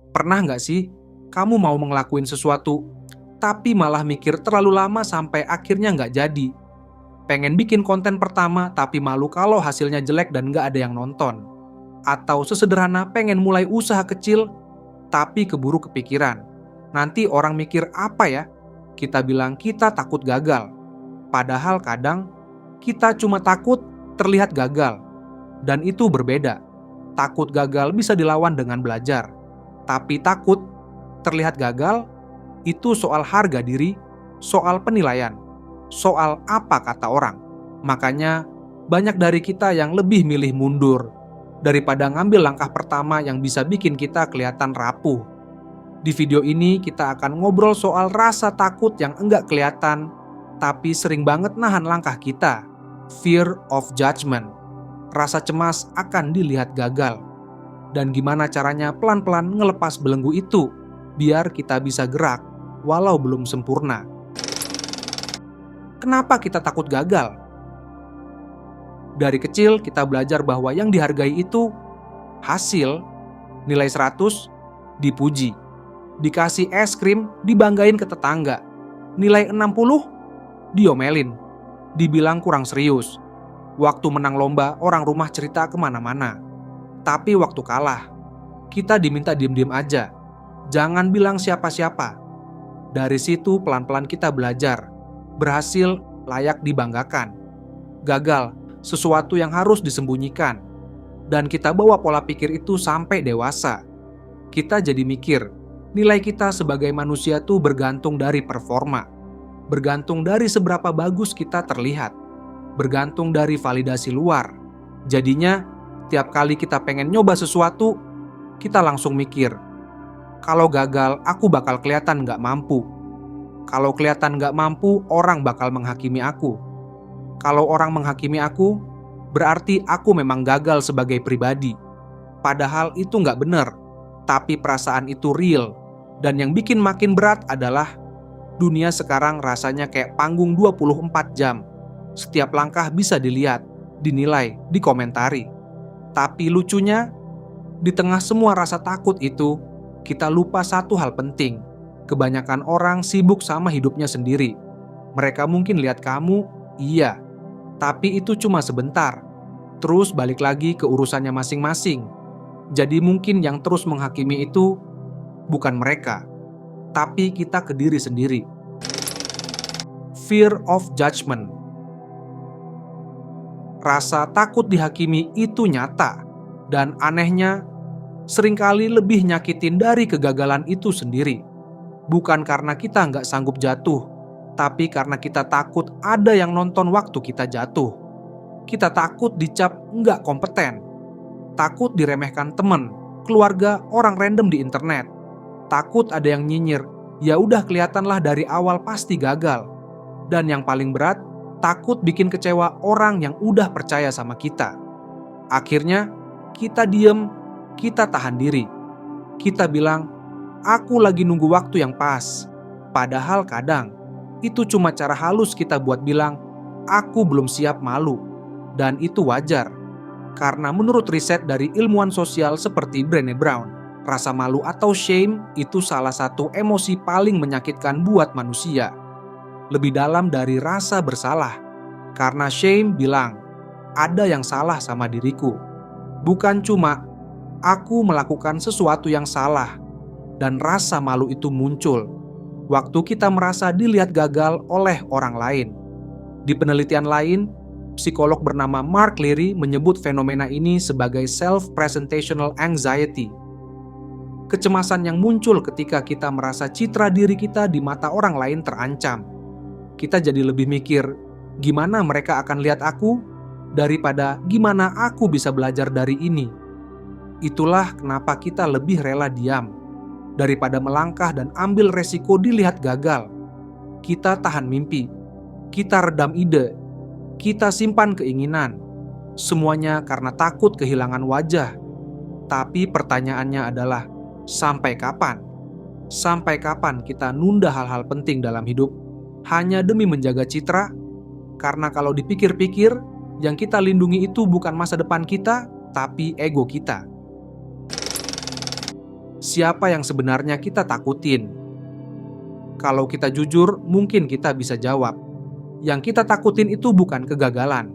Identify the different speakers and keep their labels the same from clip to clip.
Speaker 1: Pernah nggak sih kamu mau ngelakuin sesuatu, tapi malah mikir terlalu lama sampai akhirnya nggak jadi? Pengen bikin konten pertama tapi malu kalau hasilnya jelek dan nggak ada yang nonton? Atau sesederhana pengen mulai usaha kecil tapi keburu kepikiran. Nanti orang mikir apa ya? Kita bilang kita takut gagal. Padahal kadang kita cuma takut terlihat gagal. Dan itu berbeda. Takut gagal bisa dilawan dengan belajar. Tapi takut terlihat gagal itu soal harga diri, soal penilaian, soal apa kata orang. Makanya banyak dari kita yang lebih milih mundur daripada ngambil langkah pertama yang bisa bikin kita kelihatan rapuh. Di video ini kita akan ngobrol soal rasa takut yang enggak kelihatan, tapi sering banget nahan langkah kita. Fear of judgment. Rasa cemas akan dilihat gagal. Dan gimana caranya pelan-pelan ngelepas belenggu itu, biar kita bisa gerak, walau belum sempurna. Kenapa kita takut gagal? Dari kecil kita belajar bahwa yang dihargai itu hasil, nilai 100, dipuji. Dikasih es krim, dibanggain ke tetangga. Nilai 60, diomelin. Dibilang kurang serius. Waktu menang lomba, orang rumah cerita kemana-mana. Tapi waktu kalah, kita diminta diem-diem aja. Jangan bilang siapa-siapa. Dari situ pelan-pelan kita belajar. Berhasil layak dibanggakan. Gagal, sesuatu yang harus disembunyikan. Dan kita bawa pola pikir itu sampai dewasa. Kita jadi mikir, nilai kita sebagai manusia tuh bergantung dari performa. Bergantung dari seberapa bagus kita terlihat. Bergantung dari validasi luar. Jadinya, tiap kali kita pengen nyoba sesuatu, kita langsung mikir, kalau gagal, aku bakal kelihatan gak mampu. Kalau kelihatan gak mampu, orang bakal menghakimi aku. Kalau orang menghakimi aku, berarti aku memang gagal sebagai pribadi. Padahal itu gak bener, tapi perasaan itu real. Dan yang bikin makin berat adalah dunia sekarang rasanya kayak panggung 24 jam. Setiap langkah bisa dilihat, dinilai, dikomentari. Tapi lucunya, di tengah semua rasa takut itu, kita lupa satu hal penting. Kebanyakan orang sibuk sama hidupnya sendiri. Mereka mungkin lihat kamu, iya. Tapi itu cuma sebentar. Terus balik lagi ke urusannya masing-masing. Jadi mungkin yang terus menghakimi itu bukan mereka, tapi kita ke diri sendiri. Fear of judgment. Rasa takut dihakimi itu nyata, dan anehnya seringkali lebih nyakitin dari kegagalan itu sendiri. Bukan karena kita nggak sanggup jatuh, tapi karena kita takut ada yang nonton waktu kita jatuh. Kita takut dicap nggak kompeten, takut diremehkan temen, keluarga, orang random di internet. Takut ada yang nyinyir, ya udah kelihatanlah dari awal pasti gagal. Dan yang paling berat, takut bikin kecewa orang yang udah percaya sama kita. Akhirnya, kita diem, kita tahan diri. Kita bilang, aku lagi nunggu waktu yang pas. Padahal kadang, itu cuma cara halus kita buat bilang, aku belum siap malu. Dan itu wajar. Karena menurut riset dari ilmuwan sosial seperti Brené Brown, rasa malu atau shame itu salah satu emosi paling menyakitkan buat manusia. Lebih dalam dari rasa bersalah. Karena shame bilang, ada yang salah sama diriku. Bukan cuma, aku melakukan sesuatu yang salah. Dan rasa malu itu muncul waktu kita merasa dilihat gagal oleh orang lain. Di penelitian lain, psikolog bernama Mark Leary menyebut fenomena ini sebagai self-presentational anxiety. Kecemasan yang muncul ketika kita merasa citra diri kita di mata orang lain terancam. Kita jadi lebih mikir, gimana mereka akan lihat aku, daripada gimana aku bisa belajar dari ini. Itulah kenapa kita lebih rela diam, daripada melangkah dan ambil resiko dilihat gagal. Kita tahan mimpi, kita redam ide, kita simpan keinginan. Semuanya karena takut kehilangan wajah. Tapi pertanyaannya adalah, sampai kapan? Sampai kapan kita nunda hal-hal penting dalam hidup hanya demi menjaga citra? Karena kalau dipikir-pikir, yang kita lindungi itu bukan masa depan kita, tapi ego kita. Siapa yang sebenarnya kita takutin? Kalau kita jujur, mungkin kita bisa jawab. Yang kita takutin itu bukan kegagalan,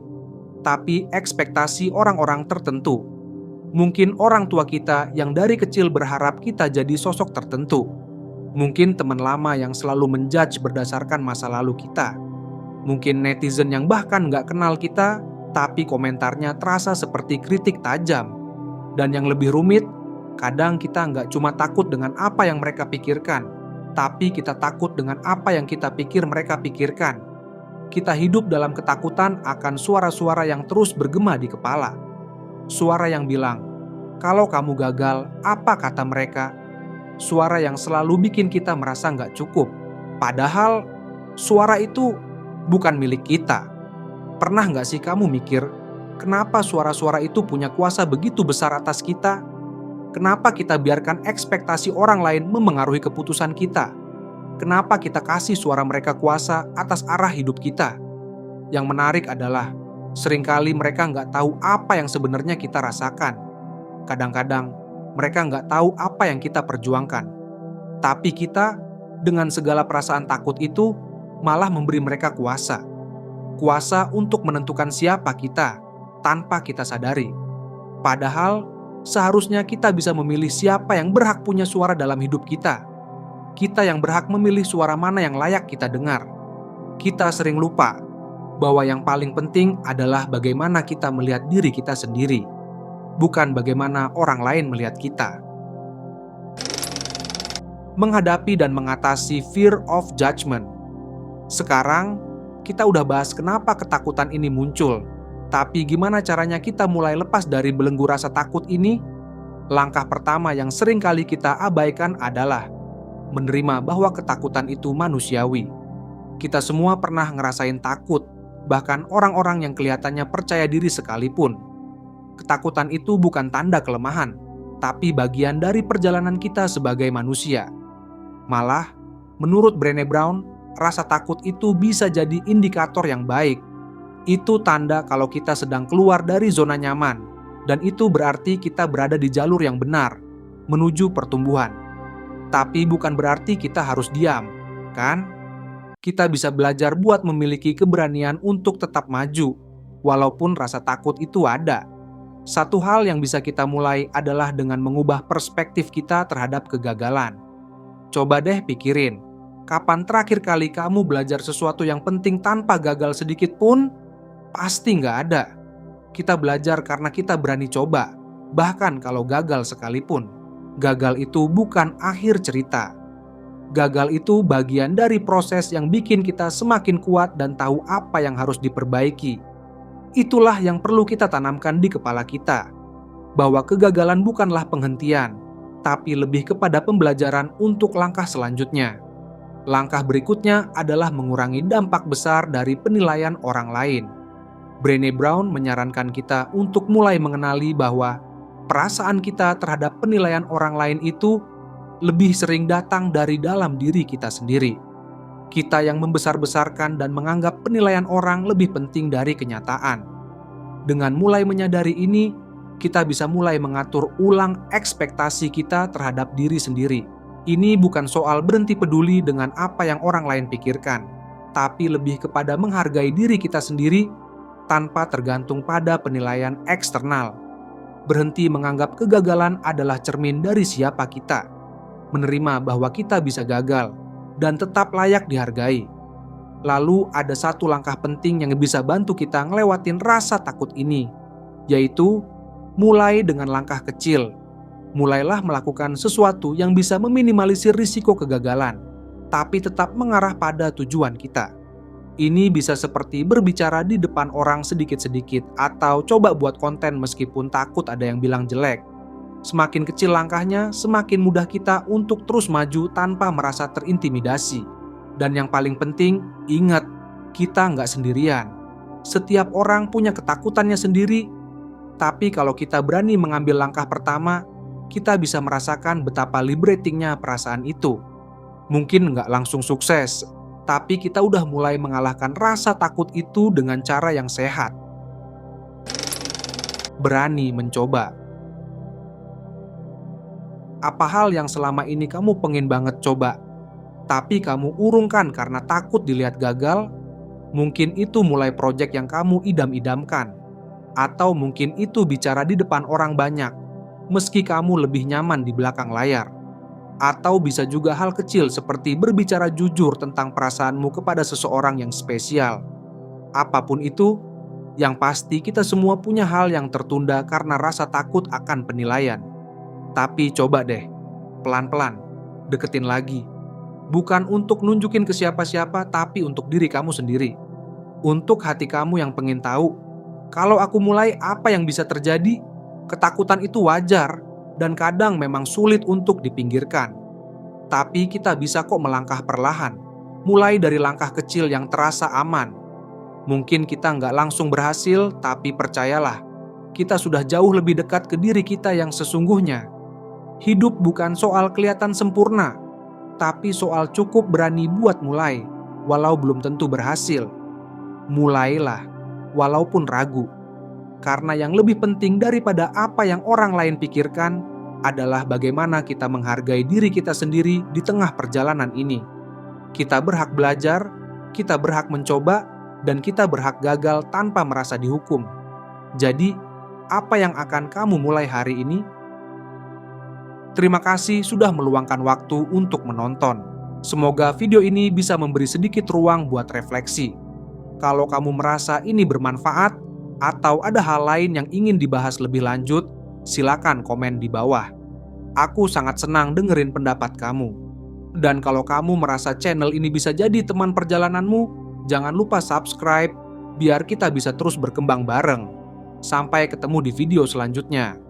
Speaker 1: tapi ekspektasi orang-orang tertentu. Mungkin orang tua kita yang dari kecil berharap kita jadi sosok tertentu. Mungkin teman lama yang selalu menjudge berdasarkan masa lalu kita. Mungkin netizen yang bahkan nggak kenal kita, tapi komentarnya terasa seperti kritik tajam. Dan yang lebih rumit, kadang kita nggak cuma takut dengan apa yang mereka pikirkan, tapi kita takut dengan apa yang kita pikir mereka pikirkan. Kita hidup dalam ketakutan akan suara-suara yang terus bergema di kepala. Suara yang bilang, kalau kamu gagal, apa kata mereka? Suara yang selalu bikin kita merasa nggak cukup. Padahal, suara itu bukan milik kita. Pernah nggak sih kamu mikir, kenapa suara-suara itu punya kuasa begitu besar atas kita? Kenapa kita biarkan ekspektasi orang lain memengaruhi keputusan kita? Kenapa kita kasih suara mereka kuasa atas arah hidup kita? Yang menarik adalah, seringkali mereka nggak tahu apa yang sebenarnya kita rasakan. Kadang-kadang, mereka nggak tahu apa yang kita perjuangkan. Tapi kita, dengan segala perasaan takut itu, malah memberi mereka kuasa. Kuasa untuk menentukan siapa kita, tanpa kita sadari. Padahal, seharusnya kita bisa memilih siapa yang berhak punya suara dalam hidup kita. Kita yang berhak memilih suara mana yang layak kita dengar. Kita sering lupa bahwa yang paling penting adalah bagaimana kita melihat diri kita sendiri, bukan bagaimana orang lain melihat kita. Menghadapi dan mengatasi fear of judgment. Sekarang, kita udah bahas kenapa ketakutan ini muncul. Tapi gimana caranya kita mulai lepas dari belenggu rasa takut ini? Langkah pertama yang sering kali kita abaikan adalah menerima bahwa ketakutan itu manusiawi. Kita semua pernah ngerasain takut, bahkan orang-orang yang kelihatannya percaya diri sekalipun. Ketakutan itu bukan tanda kelemahan, tapi bagian dari perjalanan kita sebagai manusia. Malah, menurut Brené Brown, rasa takut itu bisa jadi indikator yang baik. Itu tanda kalau kita sedang keluar dari zona nyaman, dan itu berarti kita berada di jalur yang benar, menuju pertumbuhan. Tapi bukan berarti kita harus diam, kan? Kita bisa belajar buat memiliki keberanian untuk tetap maju, walaupun rasa takut itu ada. Satu hal yang bisa kita mulai adalah dengan mengubah perspektif kita terhadap kegagalan. Coba deh pikirin, kapan terakhir kali kamu belajar sesuatu yang penting tanpa gagal sedikit pun? Pasti nggak ada. Kita belajar karena kita berani coba, bahkan kalau gagal sekalipun. Gagal itu bukan akhir cerita. Gagal itu bagian dari proses yang bikin kita semakin kuat dan tahu apa yang harus diperbaiki. Itulah yang perlu kita tanamkan di kepala kita, bahwa kegagalan bukanlah penghentian, tapi lebih kepada pembelajaran untuk langkah selanjutnya. Langkah berikutnya adalah mengurangi dampak besar dari penilaian orang lain. Brené Brown menyarankan kita untuk mulai mengenali bahwa perasaan kita terhadap penilaian orang lain itu lebih sering datang dari dalam diri kita sendiri. Kita yang membesar-besarkan dan menganggap penilaian orang lebih penting dari kenyataan. Dengan mulai menyadari ini, kita bisa mulai mengatur ulang ekspektasi kita terhadap diri sendiri. Ini bukan soal berhenti peduli dengan apa yang orang lain pikirkan, tapi lebih kepada menghargai diri kita sendiri tanpa tergantung pada penilaian eksternal. Berhenti menganggap kegagalan adalah cermin dari siapa kita. Menerima bahwa kita bisa gagal dan tetap layak dihargai. Lalu ada satu langkah penting yang bisa bantu kita ngelewatin rasa takut ini, yaitu mulai dengan langkah kecil. Mulailah melakukan sesuatu yang bisa meminimalisir risiko kegagalan, tapi tetap mengarah pada tujuan kita. Ini bisa seperti berbicara di depan orang sedikit-sedikit atau coba buat konten meskipun takut ada yang bilang jelek. Semakin kecil langkahnya, semakin mudah kita untuk terus maju tanpa merasa terintimidasi. Dan yang paling penting, ingat, kita nggak sendirian. Setiap orang punya ketakutannya sendiri, tapi kalau kita berani mengambil langkah pertama, kita bisa merasakan betapa liberatingnya perasaan itu. Mungkin nggak langsung sukses, tapi kita udah mulai mengalahkan rasa takut itu dengan cara yang sehat. Berani mencoba. Apa hal yang selama ini kamu pengen banget coba, tapi kamu urungkan karena takut dilihat gagal? Mungkin itu mulai proyek yang kamu idam-idamkan. Atau mungkin itu bicara di depan orang banyak, meski kamu lebih nyaman di belakang layar. Atau bisa juga hal kecil seperti berbicara jujur tentang perasaanmu kepada seseorang yang spesial. Apapun itu, yang pasti kita semua punya hal yang tertunda karena rasa takut akan penilaian. Tapi coba deh, pelan-pelan, deketin lagi. Bukan untuk nunjukin ke siapa-siapa, tapi untuk diri kamu sendiri. Untuk hati kamu yang pengen tahu, kalau aku mulai apa yang bisa terjadi? Ketakutan itu wajar, dan kadang memang sulit untuk dipinggirkan. Tapi kita bisa kok melangkah perlahan, mulai dari langkah kecil yang terasa aman. Mungkin kita nggak langsung berhasil, tapi percayalah, kita sudah jauh lebih dekat ke diri kita yang sesungguhnya. Hidup bukan soal kelihatan sempurna, tapi soal cukup berani buat mulai, walau belum tentu berhasil. Mulailah, walaupun ragu. Karena yang lebih penting daripada apa yang orang lain pikirkan adalah bagaimana kita menghargai diri kita sendiri di tengah perjalanan ini. Kita berhak belajar, kita berhak mencoba, dan kita berhak gagal tanpa merasa dihukum. Jadi, apa yang akan kamu mulai hari ini? Terima kasih sudah meluangkan waktu untuk menonton. Semoga video ini bisa memberi sedikit ruang buat refleksi. Kalau kamu merasa ini bermanfaat atau ada hal lain yang ingin dibahas lebih lanjut, silakan komen di bawah. Aku sangat senang dengerin pendapat kamu. Dan kalau kamu merasa channel ini bisa jadi teman perjalananmu, jangan lupa subscribe biar kita bisa terus berkembang bareng. Sampai ketemu di video selanjutnya.